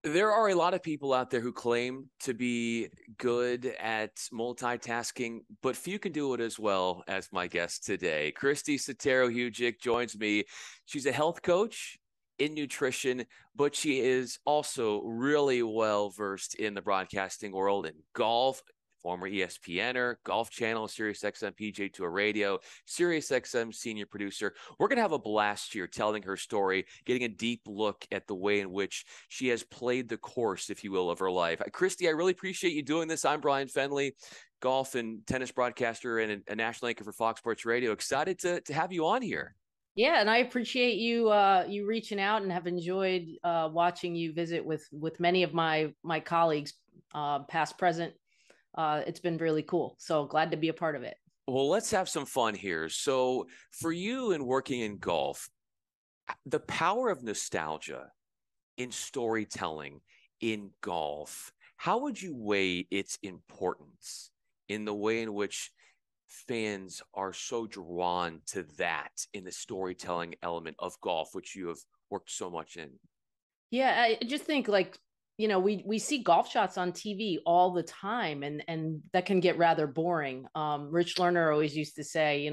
There are a lot of people out there who claim to be good at multitasking, but few can do it as well as my guest today. Kristi Setaro Hujik joins me. She's a health coach in nutrition, but she is also really well versed in the broadcasting world in golf. Former ESPNer, Golf Channel, SiriusXM PGA Tour Radio, SiriusXM senior producer. We're going to have a blast here telling her story, getting a deep look at the way in which she has played the course, if you will, of her life. Kristi, I really appreciate you doing this. I'm Bryan Fenley, golf and tennis broadcaster and a national anchor for Fox Sports Radio. Excited to have you on here. Yeah, and I appreciate you reaching out and have enjoyed watching you visit with many of my colleagues, past, present. It's been really cool. So glad to be a part of it. Well, let's have some fun here. So, for you in working in golf, the power of nostalgia in storytelling in golf, how would you weigh its importance in the way in which fans are so drawn to that in the storytelling element of golf, which you have worked so much in? Yeah, I just think like we see golf shots on TV all the time, and that can get rather boring. Rich Lerner always used to say,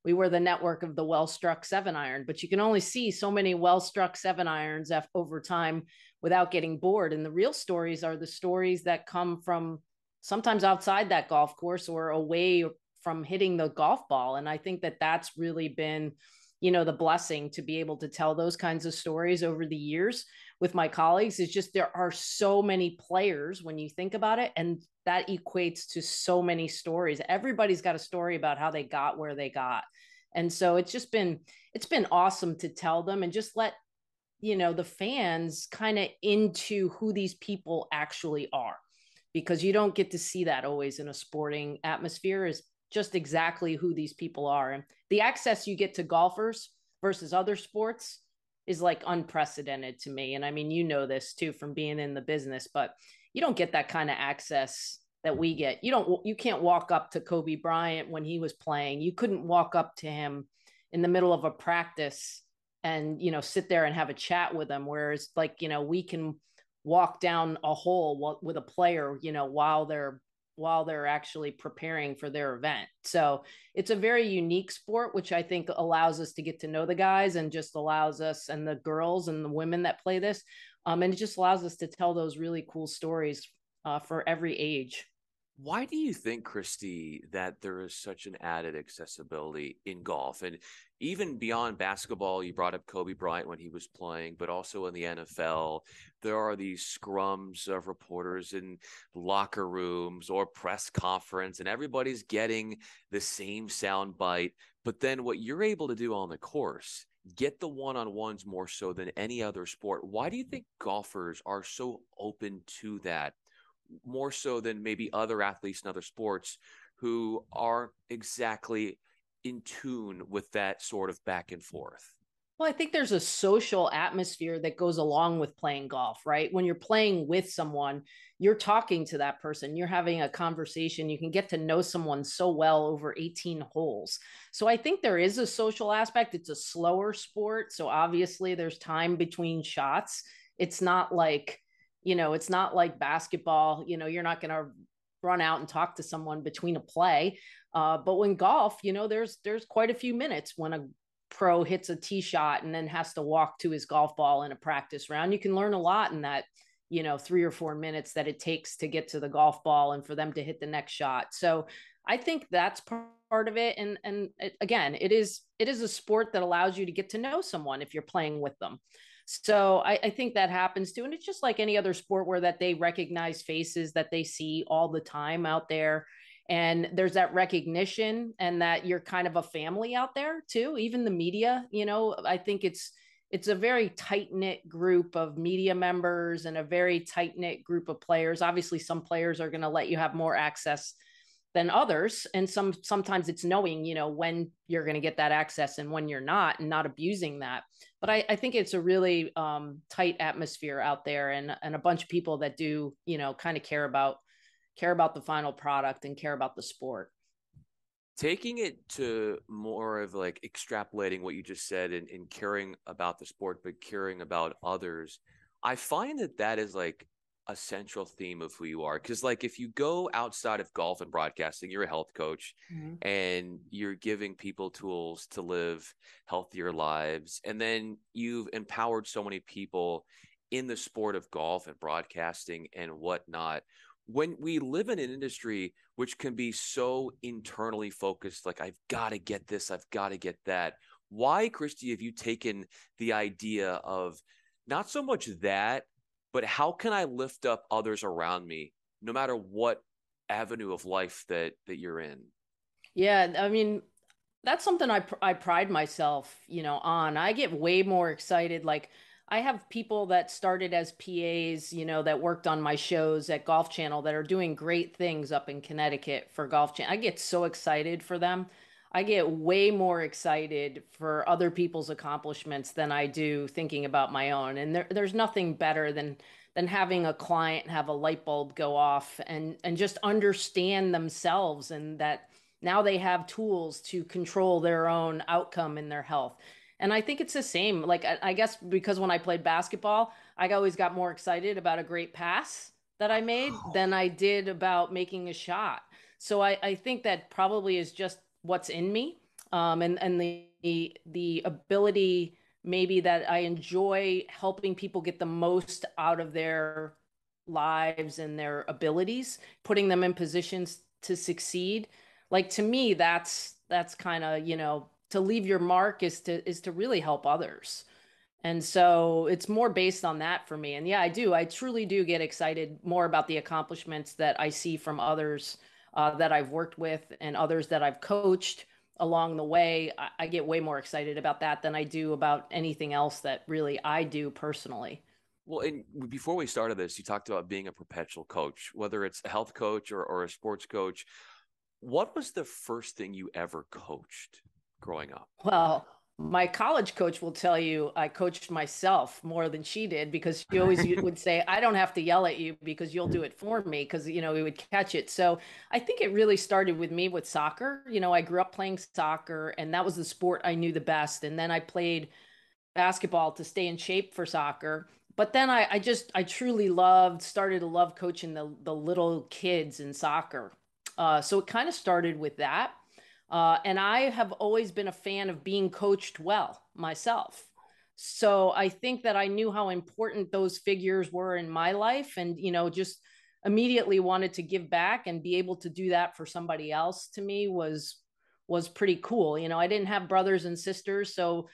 we were the network of the well-struck 7-iron, but you can only see so many well-struck 7-irons over time without getting bored. And the real stories are the stories that come from sometimes outside that golf course or away from hitting the golf ball. And I think that that's really been, the blessing to be able to tell those kinds of stories over the years with my colleagues. Is just there are so many players when you think about it, and that equates to so many stories. Everybody's got a story about how they got where they got. And so it's been awesome to tell them and just let the fans kind of into who these people actually are, because you don't get to see that always in a sporting atmosphere, is just exactly who these people are. And the access you get to golfers versus other sports is like unprecedented to me. And I mean, this too from being in the business, but you don't get that kind of access that we get. You can't walk up to Kobe Bryant when he was playing. You couldn't walk up to him in the middle of a practice and, sit there and have a chat with him. Whereas like, we can walk down a hole with a player, while they're actually preparing for their event. So it's a very unique sport, which I think allows us to get to know the guys and just allows us and the girls and the women that play this. And it just allows us to tell those really cool stories for every age. Why do you think, Kristi, that there is such an added accessibility in golf? And even beyond basketball, you brought up Kobe Bryant when he was playing, but also in the NFL, there are these scrums of reporters in locker rooms or press conference, and everybody's getting the same sound bite. But then what you're able to do on the course, get the one-on-ones more so than any other sport. Why do you think golfers are so open to that? More so than maybe other athletes in other sports who are exactly in tune with that sort of back and forth. Well, I think there's a social atmosphere that goes along with playing golf, right? When you're playing with someone, you're talking to that person, you're having a conversation, you can get to know someone so well over 18 holes. So I think there is a social aspect. It's a slower sport. So obviously there's time between shots. It's not like, it's not like basketball, you're not going to run out and talk to someone between a play. But when golf, there's quite a few minutes when a pro hits a tee shot and then has to walk to his golf ball in a practice round. You can learn a lot in that, 3 or 4 minutes that it takes to get to the golf ball and for them to hit the next shot. So I think that's part of it. And again, it is a sport that allows you to get to know someone if you're playing with them. So I think that happens too. And it's just like any other sport where that they recognize faces that they see all the time out there. And there's that recognition and that you're kind of a family out there too. Even the media, I think it's a very tight knit group of media members and a very tight knit group of players. Obviously, some players are going to let you have more access than others, and sometimes it's knowing when you're going to get that access and when you're not, and not abusing that. But I think it's a really tight atmosphere out there, and a bunch of people that do kind of care about the final product and care about the sport. Taking it to more of like extrapolating what you just said and caring about the sport, but caring about others. I find that that is like a central theme of who you are. Because, like, if you go outside of golf and broadcasting, you're a health coach and you're giving people tools to live healthier lives. And then you've empowered so many people in the sport of golf and broadcasting and whatnot. When we live in an industry which can be so internally focused, like, I've got to get this, I've got to get that. Why, Kristi, have you taken the idea of not so much that, but how can I lift up others around me, no matter what avenue of life that you're in? Yeah, I mean, that's something I pride myself, on. I get way more excited. Like, I have people that started as PAs, that worked on my shows at Golf Channel that are doing great things up in Connecticut for Golf Channel. I get so excited for them. I get way more excited for other people's accomplishments than I do thinking about my own. And there's nothing better than having a client have a light bulb go off and just understand themselves, and that now they have tools to control their own outcome in their health. And I think it's the same. Like, I guess because when I played basketball, I always got more excited about a great pass that I made than I did about making a shot. So I think that probably is just what's in me. And the ability, maybe, that I enjoy helping people get the most out of their lives and their abilities, putting them in positions to succeed. Like, to me, that's kind of, to leave your mark is to really help others. And so it's more based on that for me. And yeah, I truly do get excited more about the accomplishments that I see from others that I've worked with and others that I've coached along the way. I get way more excited about that than I do about anything else that really I do personally. Well, and before we started this, you talked about being a perpetual coach, whether it's a health coach or a sports coach. What was the first thing you ever coached growing up? Well, my college coach will tell you I coached myself more than she did, because she always would say, I don't have to yell at you because you'll do it for me, because, we would catch it. So I think it really started with me with soccer. I grew up playing soccer, and that was the sport I knew the best. And then I played basketball to stay in shape for soccer. But then I truly started to love coaching the little kids in soccer. So it kind of started with that. And I have always been a fan of being coached well myself. So I think that I knew how important those figures were in my life, and, just immediately wanted to give back and be able to do that for somebody else. To me was pretty cool. I didn't have brothers and sisters, so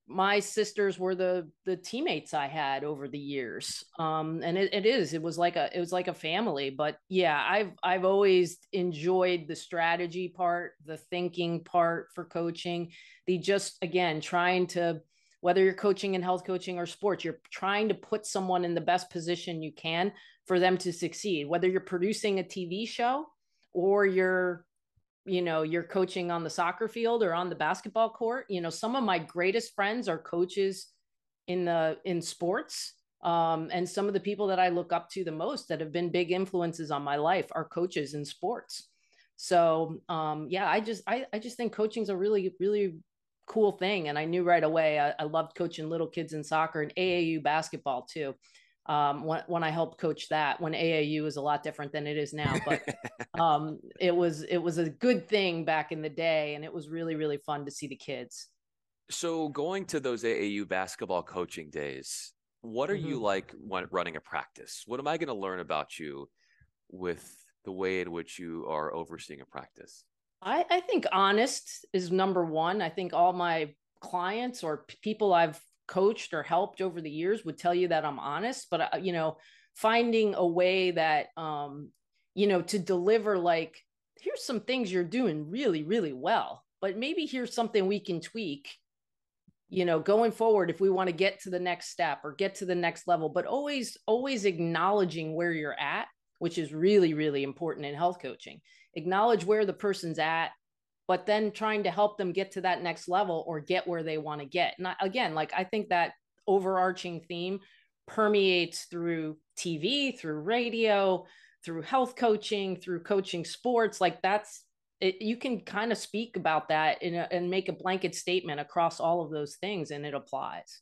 my sisters were the teammates I had over the years. And it was like a family. But yeah, I've always enjoyed the strategy part, the thinking part for coaching, the just, again, trying to, whether you're coaching in health coaching or sports, you're trying to put someone in the best position you can for them to succeed, whether you're producing a TV show or you're coaching on the soccer field or on the basketball court. Some of my greatest friends are coaches in sports. And some of the people that I look up to the most that have been big influences on my life are coaches in sports. So yeah, I just think coaching's a really, really cool thing. And I knew right away I loved coaching little kids in soccer and AAU basketball too. When I helped coach that, when AAU is a lot different than it is now, but it was a good thing back in the day, and it was really, really fun to see the kids. So going to those AAU basketball coaching days, what are you Mhm. like when running a practice? What am I going to learn about you with the way in which you are overseeing a practice? I think honest is number one. I think all my clients or people I've coached or helped over the years would tell you that I'm honest, but finding a way that to deliver, like, here's some things you're doing really, really well, but maybe here's something we can tweak, going forward if we want to get to the next step or get to the next level, but always acknowledging where you're at, which is really, really important in health coaching. Acknowledge where the person's at, but then trying to help them get to that next level or get where they want to get. And again, like, I think that overarching theme permeates through TV, through radio, through health coaching, through coaching sports. Like, that's it. You can kind of speak about that and make a blanket statement across all of those things, and it applies.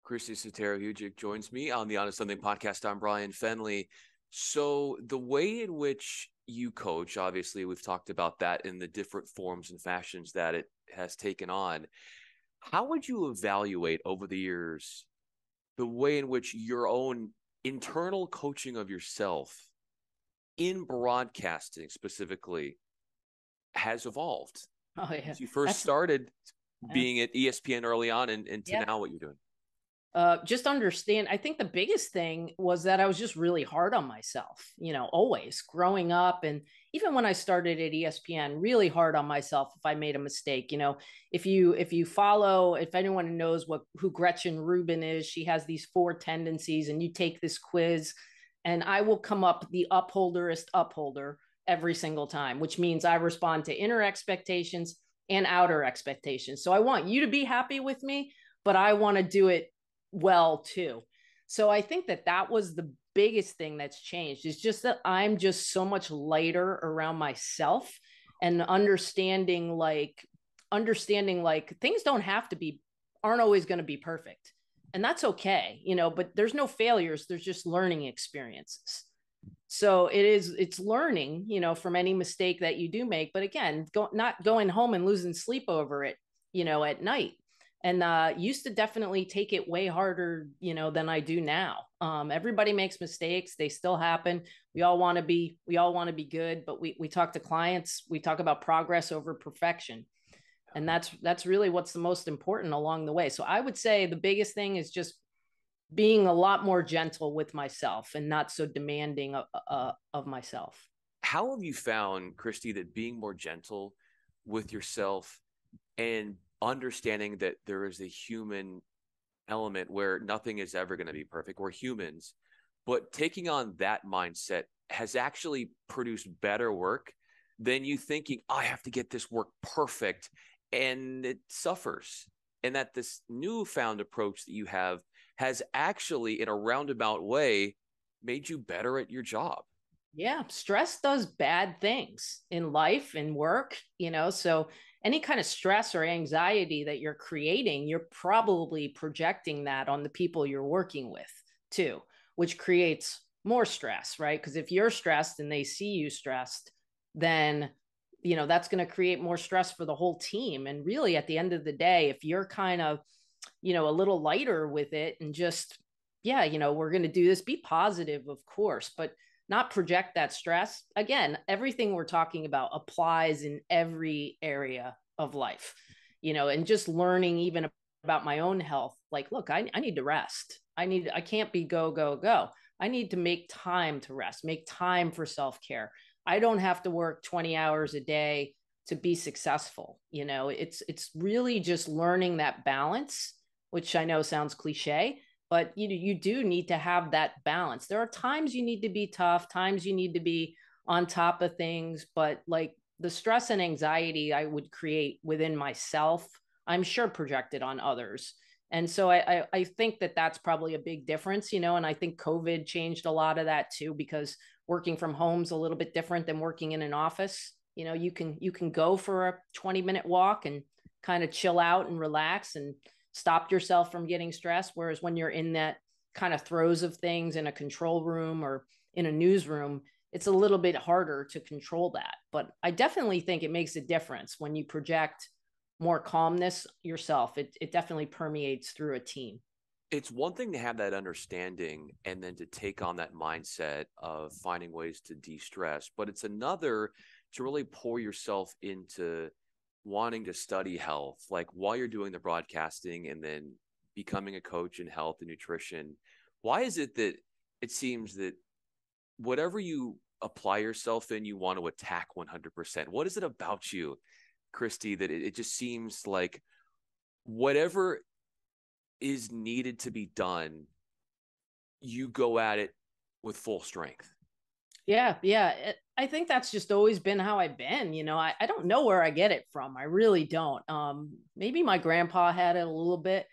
Kristi Setaro Hujik joins me on the Honest Something podcast. I'm Bryan Fenley. So the way in which you coach, obviously we've talked about that in the different forms and fashions that it has taken on. How would you evaluate over the years the way in which your own internal coaching of yourself in broadcasting specifically has evolved? Oh yeah. As you first started Yeah. being at ESPN early on and to Yeah. now what you're doing. Just understand, I think the biggest thing was that I was just really hard on myself, always growing up. And even when I started at ESPN, really hard on myself if I made a mistake. If you follow, if anyone knows who Gretchen Rubin is, she has these 4 tendencies, and you take this quiz, and I will come up the upholder every single time, which means I respond to inner expectations and outer expectations. So I want you to be happy with me, but I want to do it well too. So I think that was the biggest thing that's changed, is just that I'm just so much lighter around myself, and understanding like things aren't always going to be perfect, and that's okay, but there's no failures, there's just learning experiences. So it's learning, from any mistake that you do make, but again, not going home and losing sleep over it, at night. And used to definitely take it way harder, than I do now. Everybody makes mistakes; they still happen. We all want to be good, but we talk to clients. We talk about progress over perfection, and that's really what's the most important along the way. So I would say the biggest thing is just being a lot more gentle with myself and not so demanding of myself. How have you found, Kristi, that being more gentle with yourself and understanding that there is a human element where nothing is ever going to be perfect? We're humans, but taking on that mindset has actually produced better work than you thinking, I have to get this work perfect, and it suffers. And that this newfound approach that you have has actually, in a roundabout way, made you better at your job. Yeah, stress does bad things in life and work, so any kind of stress or anxiety that you're creating, you're probably projecting that on the people you're working with too, which creates more stress, right? Because if you're stressed and they see you stressed, then that's going to create more stress for the whole team. And really, at the end of the day, if you're kind of a little lighter with it, and just, we're going to do this, be positive, of course, but not project that stress. Again, everything we're talking about applies in every area of life, and just learning even about my own health. Like, look, I need to rest. I can't be go, go, go. I need to make time to rest, make time for self-care. I don't have to work 20 hours a day to be successful. It's really just learning that balance, which I know sounds cliche, but you do need to have that balance. There are times you need to be tough, times you need to be on top of things, but like the stress and anxiety I would create within myself, I'm sure projected on others. And so I think that's probably a big difference, and I think COVID changed a lot of that too, because working from home is a little bit different than working in an office. You can go for a 20-minute walk and kind of chill out and relax and stop yourself from getting stressed. Whereas when you're in that kind of throes of things in a control room or in a newsroom, it's a little bit harder to control that. But I definitely think it makes a difference when you project more calmness yourself. It definitely permeates through a team. It's one thing to have that understanding and then to take on that mindset of finding ways to de-stress, but it's another to really pour yourself into wanting to study health, like while you're doing the broadcasting and then becoming a coach in health and nutrition. Why is it that it seems that whatever you apply yourself in, you want to attack 100%? What is it about you, Kristi, that it just seems like whatever is needed to be done, you go at it with full strength? Yeah. I think that's just always been how I've been. I don't know where I get it from. I really don't. Maybe my grandpa had it a little bit.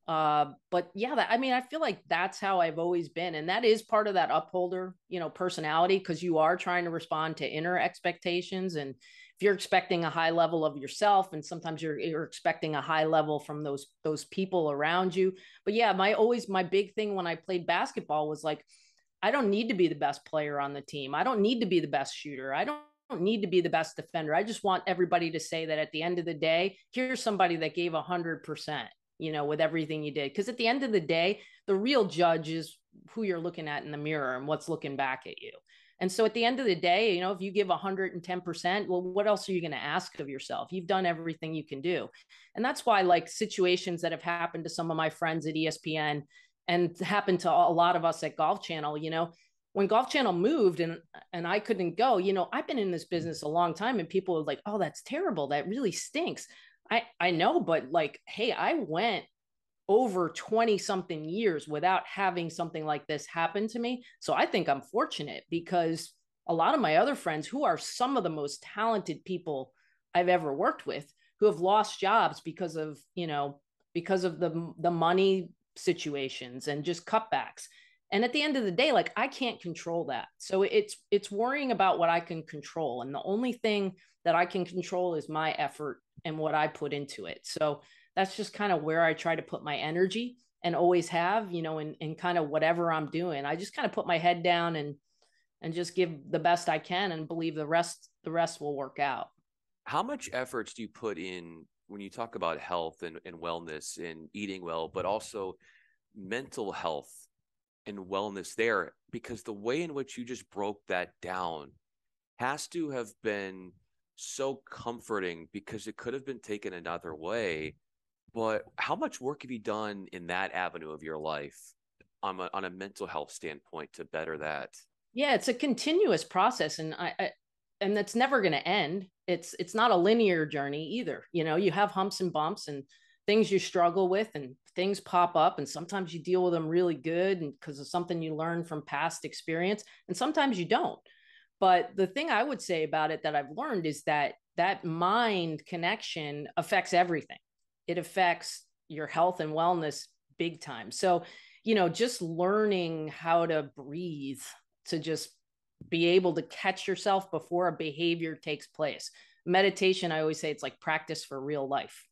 But yeah, I feel like that's how I've always been. And that is part of that upholder, personality, because you are trying to respond to inner expectations. And if you're expecting a high level of yourself, and sometimes you're expecting a high level from those people around you. But yeah, my big thing when I played basketball was like, I don't need to be the best player on the team. I don't need to be the best shooter. I don't need to be the best defender. I just want everybody to say that at the end of the day, here's somebody that gave 100%, with everything you did. Because at the end of the day, the real judge is who you're looking at in the mirror and what's looking back at you. And so at the end of the day, if you give 110%, well, what else are you going to ask of yourself? You've done everything you can do. And that's why, like, situations that have happened to some of my friends at ESPN and happened to a lot of us at Golf Channel, when Golf Channel moved and I couldn't go, I've been in this business a long time, and people are like, oh, that's terrible. That really stinks. I know, but like, hey, I went over 20 something years without having something like this happen to me. So I think I'm fortunate, because a lot of my other friends, who are some of the most talented people I've ever worked with, who have lost jobs because of the money situations and just cutbacks. And at the end of the day, like, I can't control that. So it's worrying about what I can control. And the only thing that I can control is my effort and what I put into it. So that's just kind of where I try to put my energy, and always have, in kind of whatever I'm doing. I just kind of put my head down and just give the best I can, and believe the rest will work out. How much efforts do you put in when you talk about health and wellness and eating well, but also mental health and wellness there? Because the way in which you just broke that down has to have been so comforting, because it could have been taken another way. But how much work have you done in that avenue of your life on a mental health standpoint to better that? Yeah, it's a continuous process, and and that's never going to end. It's not a linear journey either. You have humps and bumps and things you struggle with, and things pop up, and sometimes you deal with them really good, and because of something you learned from past experience, and sometimes you don't. But the thing I would say about it that I've learned is that mind connection affects everything. It affects your health and wellness big time. So, just learning how to breathe, to just be able to catch yourself before a behavior takes place. Meditation, I always say, it's like practice for real life,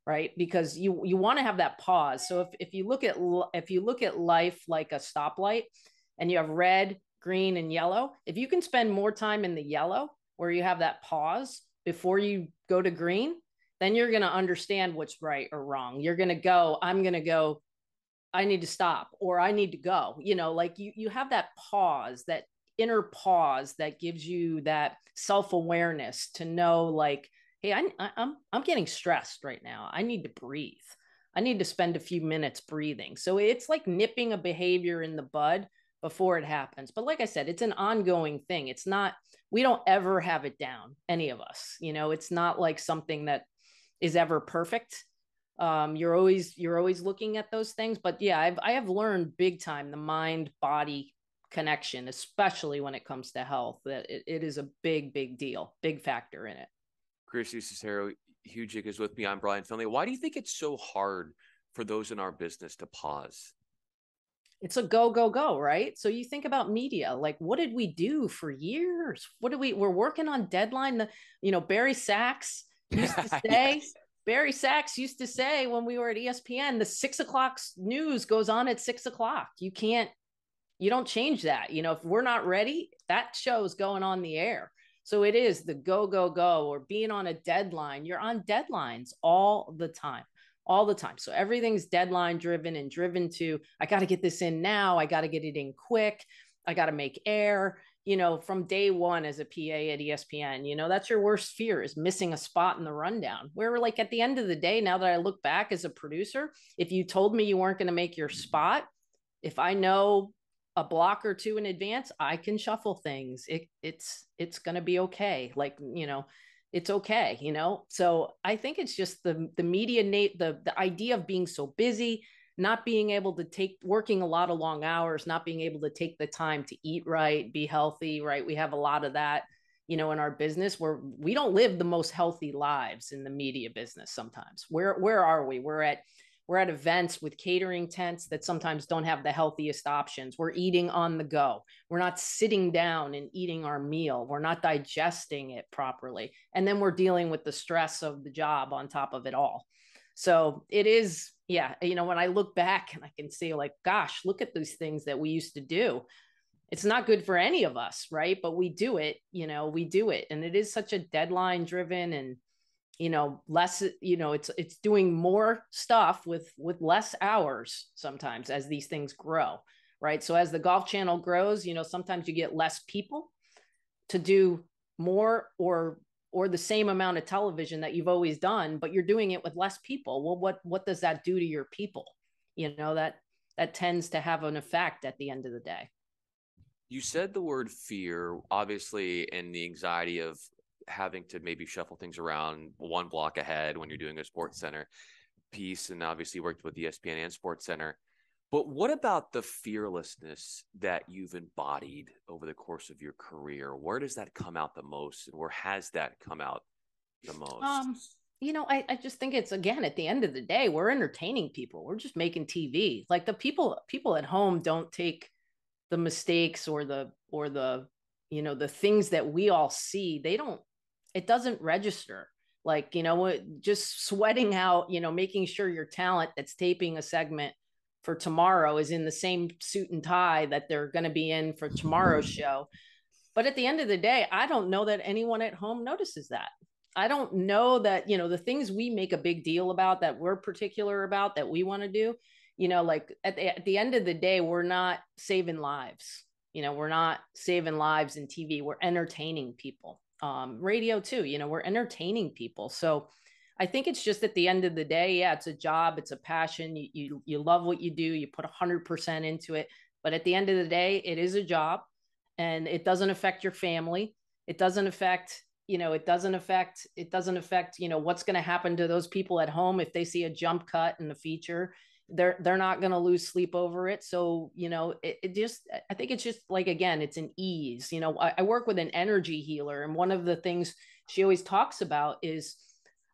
right? Because you want to have that pause. So if you look at life like a stoplight, and you have red, green, and yellow, if you can spend more time in the yellow, where you have that pause before you go to green, then you're going to understand what's right or wrong. You're going to go, I'm going to go, I need to stop, or I need to go, like you have that pause, that inner pause that gives you that self-awareness to know, like, hey, I'm getting stressed right now. I need to breathe. I need to spend a few minutes breathing. So it's like nipping a behavior in the bud before it happens. But like I said, it's an ongoing thing. It's not, we don't ever have it down, any of us. It's not like something that is ever perfect. You're always looking at those things. But yeah, I have learned big time the mind body connection, especially when it comes to health, that it is a big deal, big factor in it. Kristi Setaro Hujik is with me. I'm Bryan Fenley. Why do you think it's so hard for those in our business to pause? It's a go, right? So you think about media, like, what did we do for years? We're working on deadline. Barry Sachs used to say, yes. Barry Sachs used to say, when we were at ESPN, the 6 o'clock news goes on at 6 o'clock. You don't change that. If we're not ready, that show's going on the air. So it is the go, or being on a deadline. You're on deadlines all the time. So everything's deadline driven, and driven to, I got to get this in now. I got to get it in quick. I got to make air, from day one as a PA at ESPN, that's your worst fear, is missing a spot in the rundown. Where, like, at the end of the day, now that I look back as a producer, if you told me you weren't going to make your spot, if I know a block or two in advance, I can shuffle things. It's going to be okay. Like, it's okay, So I think it's just the media, the idea of being so busy, not being able to working a lot of long hours, not being able to take the time to eat right, be healthy, right? We have a lot of that, in our business, where we don't live the most healthy lives in the media business sometimes. Where are we? We're at We're at events with catering tents that sometimes don't have the healthiest options. We're eating on the go. We're not sitting down and eating our meal. We're not digesting it properly. And then we're dealing with the stress of the job on top of it all. So it is, yeah, you know, when I look back and I can see like, gosh, look at these things that we used to do. It's not good for any of us, right? But we do it, you know, we do it. And it is such a deadline driven and, you know, less, you know, it's doing more stuff with less hours sometimes as these things grow, right? So as the Golf Channel grows, you know, sometimes you get less people to do more or the same amount of television that you've always done, but you're doing it with less people. Well, what does that do to your people? You know, that tends to have an effect at the end of the day. You said the word fear, obviously, and the anxiety of having to maybe shuffle things around one block ahead when you're doing a Sports Center piece, and obviously worked with ESPN and Sports Center. But what about the fearlessness that you've embodied over the course of your career? Where does that come out the most, and where has that come out the most? You know, I just think it's, again, at the end of the day, we're entertaining people. We're just making TV. Like the people at home don't take the mistakes or the you know, the things that we all see. It doesn't register. Like, you know, just sweating out, you know, making sure your talent that's taping a segment for tomorrow is in the same suit and tie that they're going to be in for tomorrow's show. But at the end of the day, I don't know that anyone at home notices that. I don't know that, you know, the things we make a big deal about, that we're particular about, that we want to do, you know, like at the end of the day, we're not saving lives. You know, we're not saving lives in TV. We're entertaining people. Radio too, you know, we're entertaining people. So I think it's just at the end of the day, yeah, it's a job, it's a passion. You love what you do, you put 100% into it. But at the end of the day, it is a job, and it doesn't affect your family. It doesn't affect, you know, it doesn't affect, you know, what's going to happen to those people at home if they see a jump cut in the feature. They're not going to lose sleep over it. So, you know, it just, I think it's just like, again, it's an ease. You know, I work with an energy healer, and one of the things she always talks about is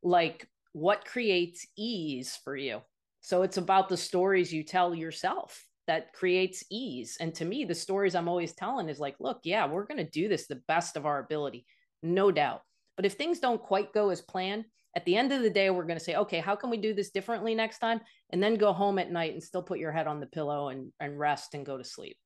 like, what creates ease for you? So it's about the stories you tell yourself that creates ease. And to me, the stories I'm always telling is like, look, yeah, we're going to do this the best of our ability, no doubt. But if things don't quite go as planned, at the end of the day, we're going to say, okay, how can we do this differently next time? And then go home at night and still put your head on the pillow and rest and go to sleep,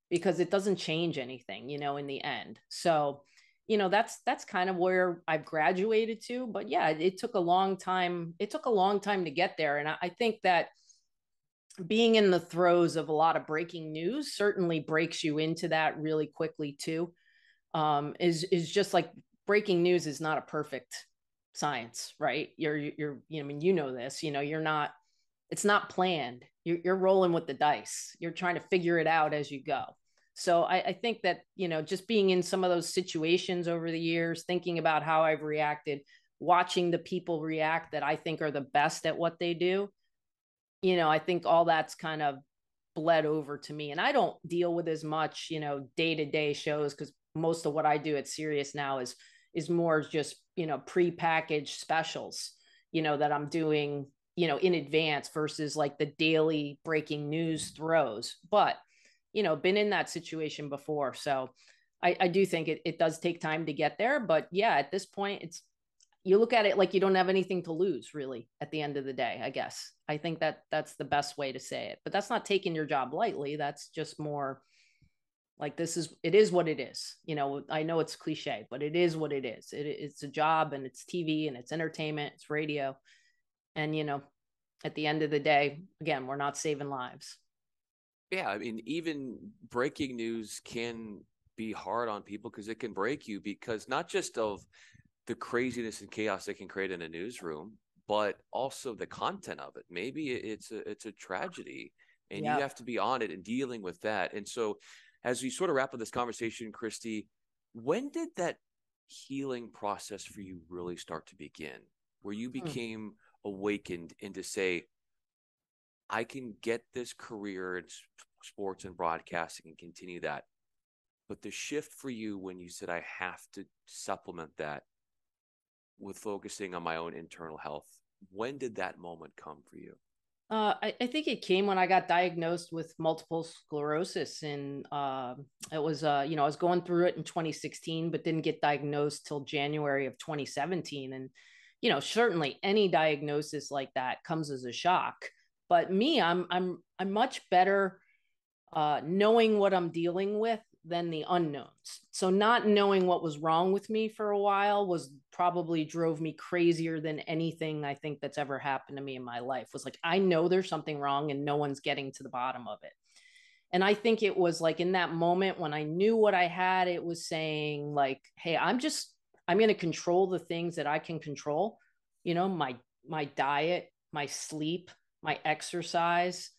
because it doesn't change anything, you know, in the end. So, you know, that's kind of where I've graduated to. But yeah, it took a long time. It took a long time to get there. And I think that being in the throes of a lot of breaking news certainly breaks you into that really quickly too. Is just like, breaking news is not a perfect science, right? You're, you know, I mean, you know this, you know, it's not planned. You're rolling with the dice. You're trying to figure it out as you go. So I think that, you know, just being in some of those situations over the years, thinking about how I've reacted, watching the people react that I think are the best at what they do, you know, I think all that's kind of bled over to me. And I don't deal with as much, you know, day-to-day shows, because most of what I do at Sirius now is more just, you know, pre-packaged specials, you know, that I'm doing, you know, in advance versus like the daily breaking news throws. But, you know, been in that situation before. So I do think it does take time to get there. But yeah, at this point, you look at it like you don't have anything to lose, really, at the end of the day, I guess. I think that's the best way to say it. But that's not taking your job lightly. That's just more like, it is what it is. You know, I know it's cliche, but it is what it is. It's a job, and it's TV, and it's entertainment, it's radio. And, you know, at the end of the day, again, we're not saving lives. Yeah, I mean, even breaking news can be hard on people, because it can break you, because not just of the craziness and chaos it can create in a newsroom, but also the content of it. Maybe it's a tragedy, and you have to be on it and dealing with that. And so, as we sort of wrap up this conversation, Kristi, when did that healing process for you really start to begin, where you became awakened into, say, I can get this career in sports and broadcasting and continue that? But the shift for you when you said, I have to supplement that with focusing on my own internal health, when did that moment come for you? I think it came when I got diagnosed with multiple sclerosis, and it was I was going through it in 2016, but didn't get diagnosed till January of 2017. And certainly any diagnosis like that comes as a shock. But me, I'm much better knowing what I'm dealing with than the unknowns. So not knowing what was wrong with me for a while was probably drove me crazier than anything I think that's ever happened to me in my life. Was like, I know there's something wrong and no one's getting to the bottom of it. And I think it was like in that moment when I knew what I had, it was saying like, hey, I'm going to control the things that I can control. My diet, my sleep, my exercise,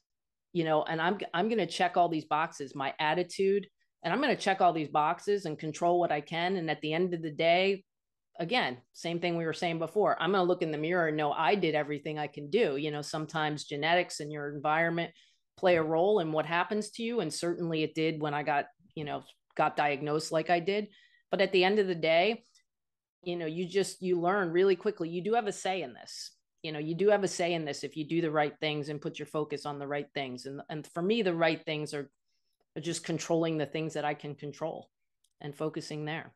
and I'm going to check all these boxes, my attitude, and I'm going to check all these boxes and control what I can. And at the end of the day, again, same thing we were saying before, I'm going to look in the mirror and know I did everything I can do. Sometimes genetics and your environment play a role in what happens to you. And certainly it did when I got diagnosed like I did. But at the end of the day, you learn really quickly. You do have a say in this. You do have a say in this if you do the right things and put your focus on the right things. And for me, the right things are just controlling the things that I can control and focusing there.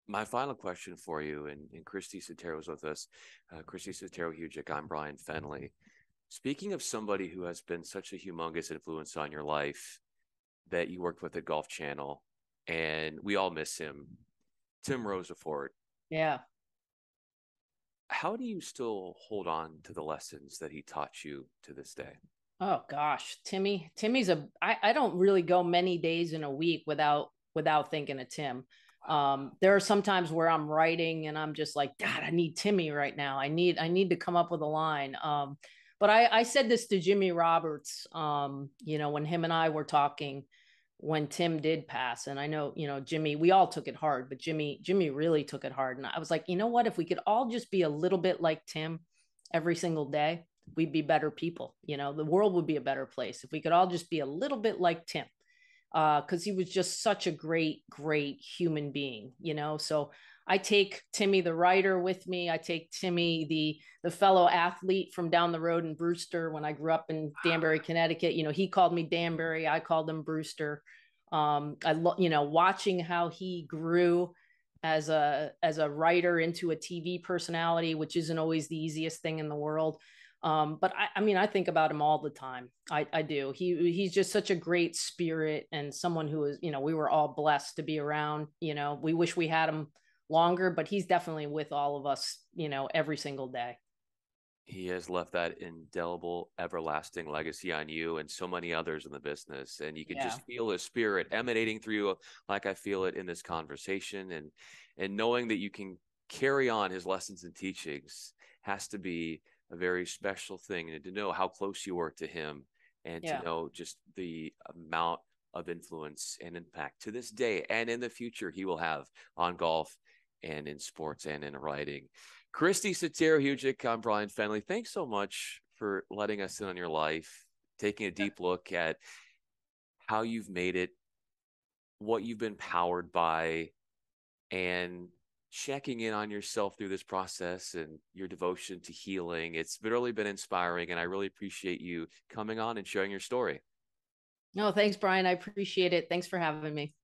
My final question for you, and Kristi Setaro is with us. Kristi Setaro Hujik, I'm Bryan Fenley. Speaking of somebody who has been such a humongous influence on your life that you worked with at Golf Channel, and we all miss him, Tim Rosaforte. Yeah. How do you still hold on to the lessons that he taught you to this day? Oh gosh, Timmy's I don't really go many days in a week without thinking of Tim. There are some times where I'm writing and I'm just like, God, I need Timmy right now. I need to come up with a line. But I said this to Jimmy Roberts, when him and I were talking when Tim did pass. And I know, Jimmy, we all took it hard, but Jimmy really took it hard. And I was like, you know what, if we could all just be a little bit like Tim every single day, we'd be better people. The world would be a better place if we could all just be a little bit like Tim. Because he was just such a great human being, so I take Timmy the writer with me. I take Timmy the fellow athlete from down the road in Brewster. When I grew up in Danbury, Connecticut, he called me Danbury, I called him Brewster. Watching how he grew as a writer into a TV personality, which isn't always the easiest thing in the world. But I think about him all the time. I do. He's just such a great spirit and someone who is, we were all blessed to be around. We wish we had him longer, but he's definitely with all of us, every single day. He has left that indelible, everlasting legacy on you and so many others in the business. And you can just feel his spirit emanating through you, like I feel it in this conversation. And knowing that you can carry on his lessons and teachings has to be a very special thing. And to know how close you were to him and to know just the amount of influence and impact to this day and in the future he will have on golf and in sports and in writing. Kristi Setaro Hujik, I'm Bryan Fenley. Thanks so much for letting us in on your life, taking a deep look at how you've made it, what you've been powered by, and checking in on yourself through this process and your devotion to healing. It's really been inspiring, and I really appreciate you coming on and sharing your story. No, thanks, Bryan. I appreciate it. Thanks for having me.